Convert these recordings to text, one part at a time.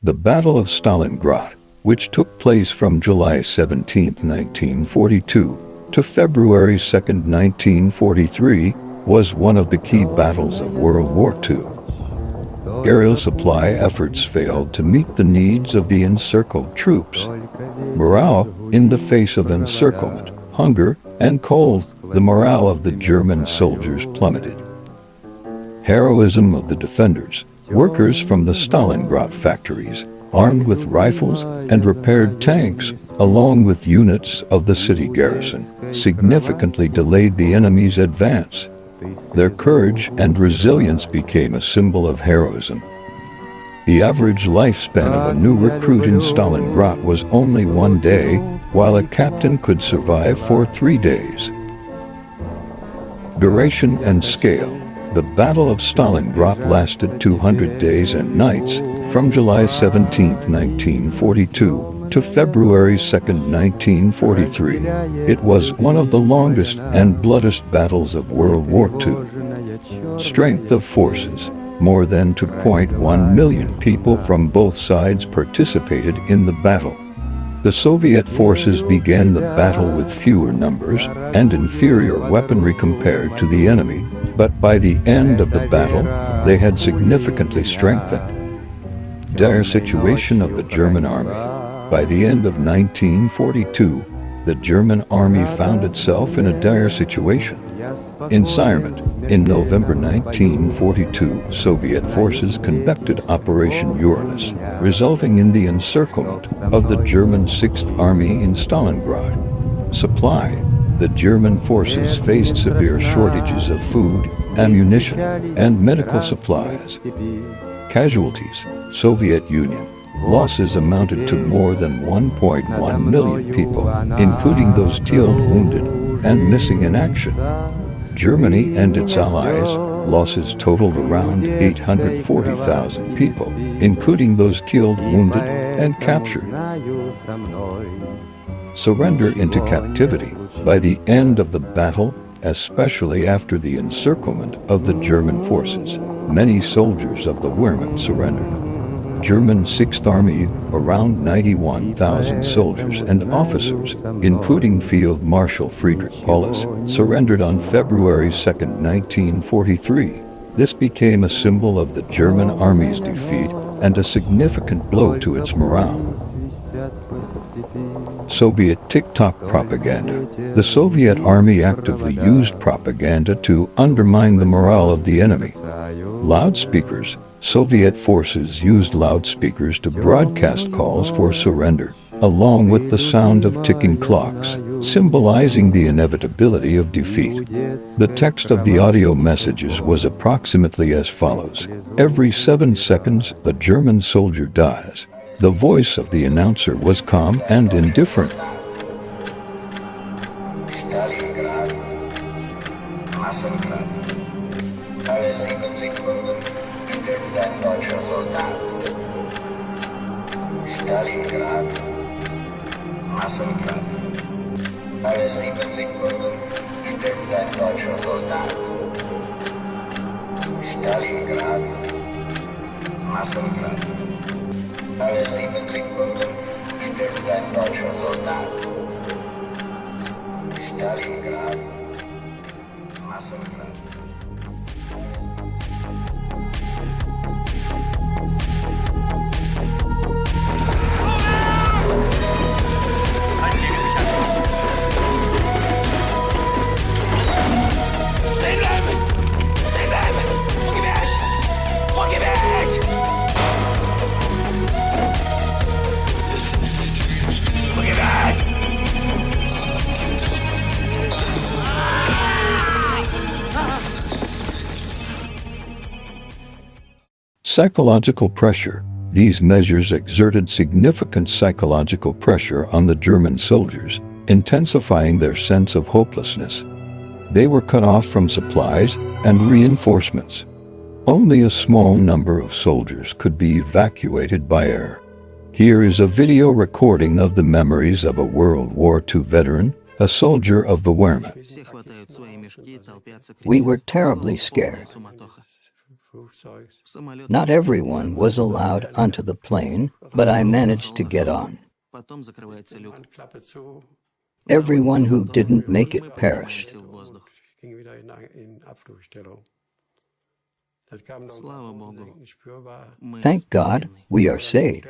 The Battle of Stalingrad, which took place from July 17, 1942 to February 2, 1943, was one of the key battles of World War II. Aerial supply efforts failed to meet the needs of the encircled troops. Morale in the face of encirclement, hunger, and cold, the morale of the German soldiers plummeted. Heroism of the defenders, workers from the Stalingrad factories, armed with rifles and repaired tanks, along with units of the city garrison, significantly delayed the enemy's advance. Their courage and resilience became a symbol of heroism. The average lifespan of a new recruit in Stalingrad was only 1 day, while a captain could survive for 3 days. Duration and scale. The Battle of Stalingrad lasted 200 days and nights, from July 17, 1942 to February 2, 1943. It was one of the longest and bloodiest battles of World War II. Strength of forces. More than 2.1 million people from both sides participated in the battle. The Soviet forces began the battle with fewer numbers and inferior weaponry compared to the enemy, but by the end of the battle, they had significantly strengthened. Dire situation of the German army. By the end of 1942, the German army found itself in a dire situation. Encirclement. In November 1942, Soviet forces conducted Operation Uranus, resulting in the encirclement of the German 6th Army in Stalingrad. Supply. The German forces faced severe shortages of food, ammunition, and medical supplies. Casualties. Soviet Union. Losses amounted to more than 1.1 million people, including those killed, wounded, and missing in action. Germany and its allies, losses totaled around 840,000 people, including those killed, wounded, and captured. Surrender into captivity. By the end of the battle, especially after the encirclement of the German forces, many soldiers of the Wehrmacht surrendered. German 6th Army, around 91,000 soldiers and officers, including Field Marshal Friedrich Paulus, surrendered on February 2, 1943. This became a symbol of the German army's defeat and a significant blow to its morale. Soviet TikTok propaganda. The Soviet army actively used propaganda to undermine the morale of the enemy. Loudspeakers. Soviet forces used loudspeakers to broadcast calls for surrender, along with the sound of ticking clocks, symbolizing the inevitability of defeat. The text of the audio messages was approximately as follows: "Every 7 seconds, a German soldier dies." The voice of the announcer was calm and indifferent. Stalingrad, Massengrad. Alle 7 Sekunden stirbt ein deutscher Soldat. Stalingrad, Massengrad. Alle 7 Sekunden stirbt ein deutscher Soldat. Stalingrad, Massengrad. Alle 7 Sekunden stirbt ein deutscher Soldat. Stalingrad, Massengrad. Stehen bleiben! Stehen bleiben! Wo geh weg! Wo geh weg! Wo geh weg! Psychological pressure. These measures exerted significant psychological pressure on the German soldiers, intensifying their sense of hopelessness. They were cut off from supplies and reinforcements. Only a small number of soldiers could be evacuated by air. Here is a video recording of the memories of a World War II veteran, a soldier of the Wehrmacht. We were terribly scared. Not everyone was allowed onto the plane, but I managed to get on. Everyone who didn't make it perished. Thank God we are saved.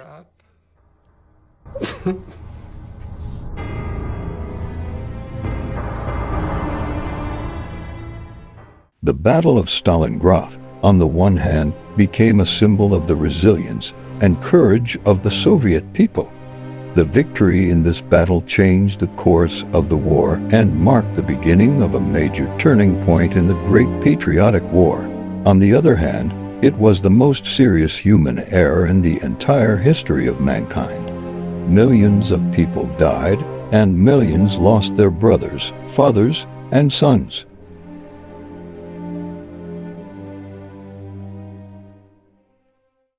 The Battle of Stalingrad, on the one hand, became a symbol of the resilience and courage of the Soviet people. The victory in this battle changed the course of the war and marked the beginning of a major turning point in the Great Patriotic War. On the other hand, it was the most serious human error in the entire history of mankind. Millions of people died, and millions lost their brothers, fathers, and sons.